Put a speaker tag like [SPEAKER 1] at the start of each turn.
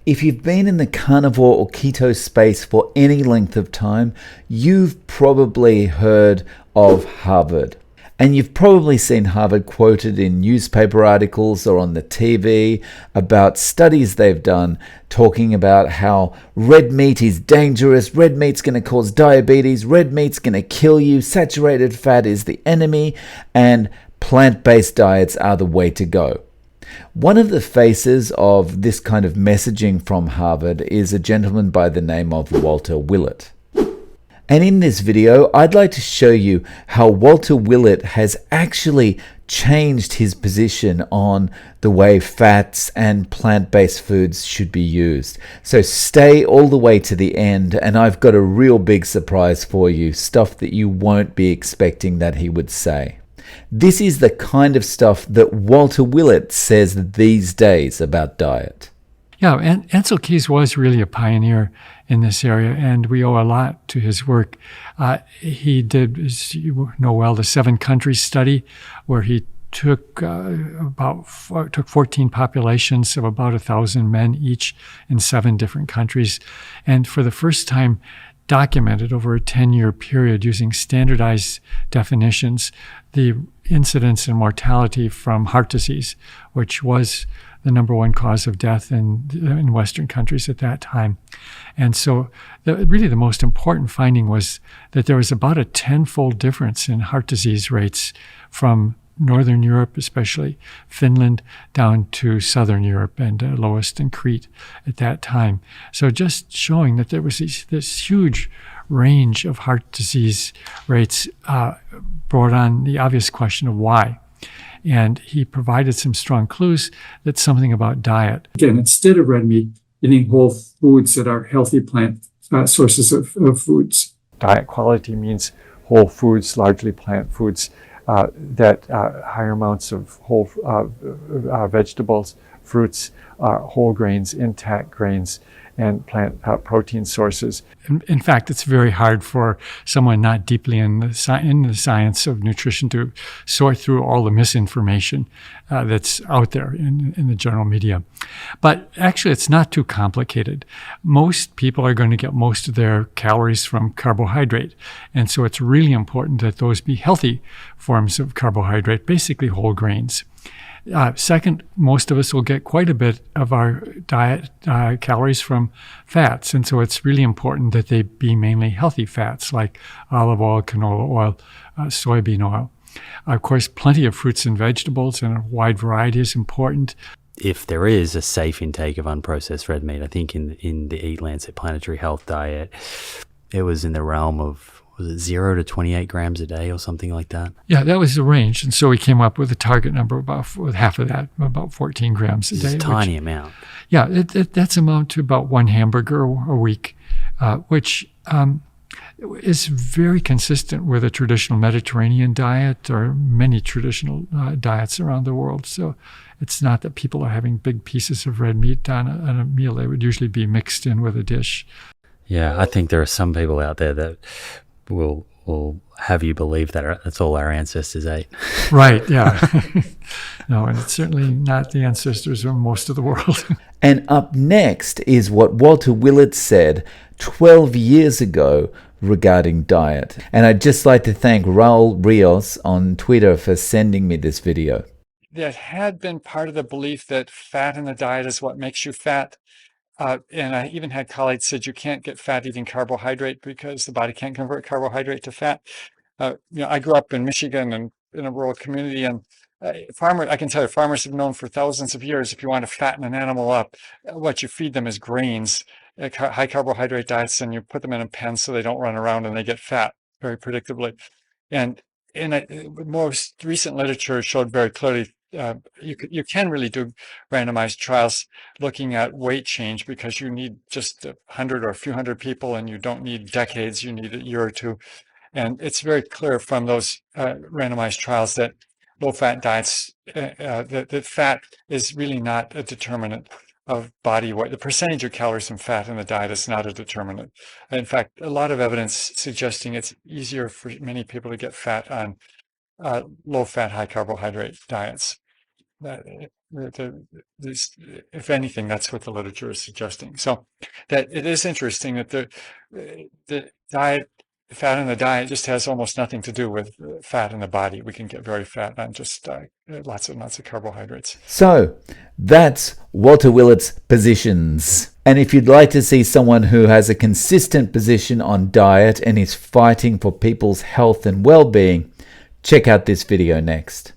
[SPEAKER 1] If you've been in the carnivore or keto space for any length of time, you've probably heard of Harvard. And you've probably seen Harvard quoted in newspaper articles or on the TV about studies they've done talking about how red meat is dangerous, red meat's going to cause diabetes, red meat's going to kill you, saturated fat is the enemy, and plant-based diets are the way to go. One of the faces of this kind of messaging from Harvard is a gentleman by the name of Walter Willett. And in this video, I'd like to show you how Walter Willett has actually changed his position on the way fats and plant-based foods should be used. So stay all the way to the end, and I've got a real big surprise for you, stuff that you won't be expecting that he would say. This is the kind of stuff that Walter Willett says these days about diet.
[SPEAKER 2] Yeah, and Ancel Keys was really a pioneer in this area, and we owe a lot to his work. He did, as you know well, the 7 countries study, where he took 14 populations of about 1,000 men each in 7 different countries, and for the first time documented over a 10-year period using standardized definitions the incidence and mortality from heart disease, which was the #1 cause of death in Western countries at that time. And so really the most important finding was that there was about a 10-fold difference in heart disease rates from Northern Europe, especially Finland, down to Southern Europe and lowest in Crete at that time. So just showing that there was this huge range of heart disease rates brought on the obvious question of why. And he provided some strong clues that something about diet.
[SPEAKER 3] Again, instead of red meat, eating whole foods that are healthy plant sources of foods.
[SPEAKER 2] Diet quality means whole foods, largely plant foods, that higher amounts of whole vegetables, fruits, whole grains, intact grains, and plant protein sources. In fact, it's very hard for someone not deeply in the science of nutrition to sort through all the misinformation that's out there in the general media. But actually, it's not too complicated. Most people are going to get most of their calories from carbohydrate. And so it's really important that those be healthy forms of carbohydrate, basically whole grains. Second, most of us will get quite a bit of our diet calories from fats, and so it's really important that they be mainly healthy fats like olive oil, canola oil, soybean oil. Of course, plenty of fruits and vegetables and a wide variety is important.
[SPEAKER 4] If there is a safe intake of unprocessed red meat, I think in the Eat Lancet Planetary Health diet, it was in the realm of, was it 0 to 28 grams a day or something like that?
[SPEAKER 2] Yeah, that was the range. And so we came up with a target number about with half of that, about 14 grams a day.
[SPEAKER 4] It's a tiny amount.
[SPEAKER 2] Yeah, that's amount to about 1 hamburger a week, which is very consistent with a traditional Mediterranean diet or many traditional diets around the world. So it's not that people are having big pieces of red meat on a meal. They would usually be mixed in with a dish.
[SPEAKER 4] Yeah, I think there are some people out there that will have you believe that that's all our ancestors ate.
[SPEAKER 2] Right, yeah. No, and it's certainly not the ancestors of most of the world.
[SPEAKER 1] And up next is what Walter Willett said 12 years ago regarding diet. And I'd just like to thank Raul Rios on Twitter for sending me this video.
[SPEAKER 5] That had been part of the belief that fat in the diet is what makes you fat. And I even had colleagues said you can't get fat eating carbohydrate because the body can't convert carbohydrate to fat. I grew up in Michigan and in a rural community, and I can tell you, farmers have known for thousands of years, if you want to fatten an animal up, what you feed them is grains, high carbohydrate diets, and you put them in a pen so they don't run around and they get fat very predictably. And most recent literature showed very clearly you can really do randomized trials looking at weight change because you need just 100 or a few hundred people, and you don't need decades, you need a year or two. And it's very clear from those randomized trials that low-fat diets, that fat is really not a determinant of body weight. The percentage of calories from fat in the diet is not a determinant. In fact, a lot of evidence suggesting it's easier for many people to get fat on low-fat, high-carbohydrate diets. if anything, that's what the literature is suggesting. So that it is interesting that the diet, fat in the diet, just has almost nothing to do with fat in the body. We can get very fat on just lots and lots of carbohydrates.
[SPEAKER 1] So that's Walter Willet's positions. And if you'd like to see someone who has a consistent position on diet and is fighting for people's health and well-being, check out this video next.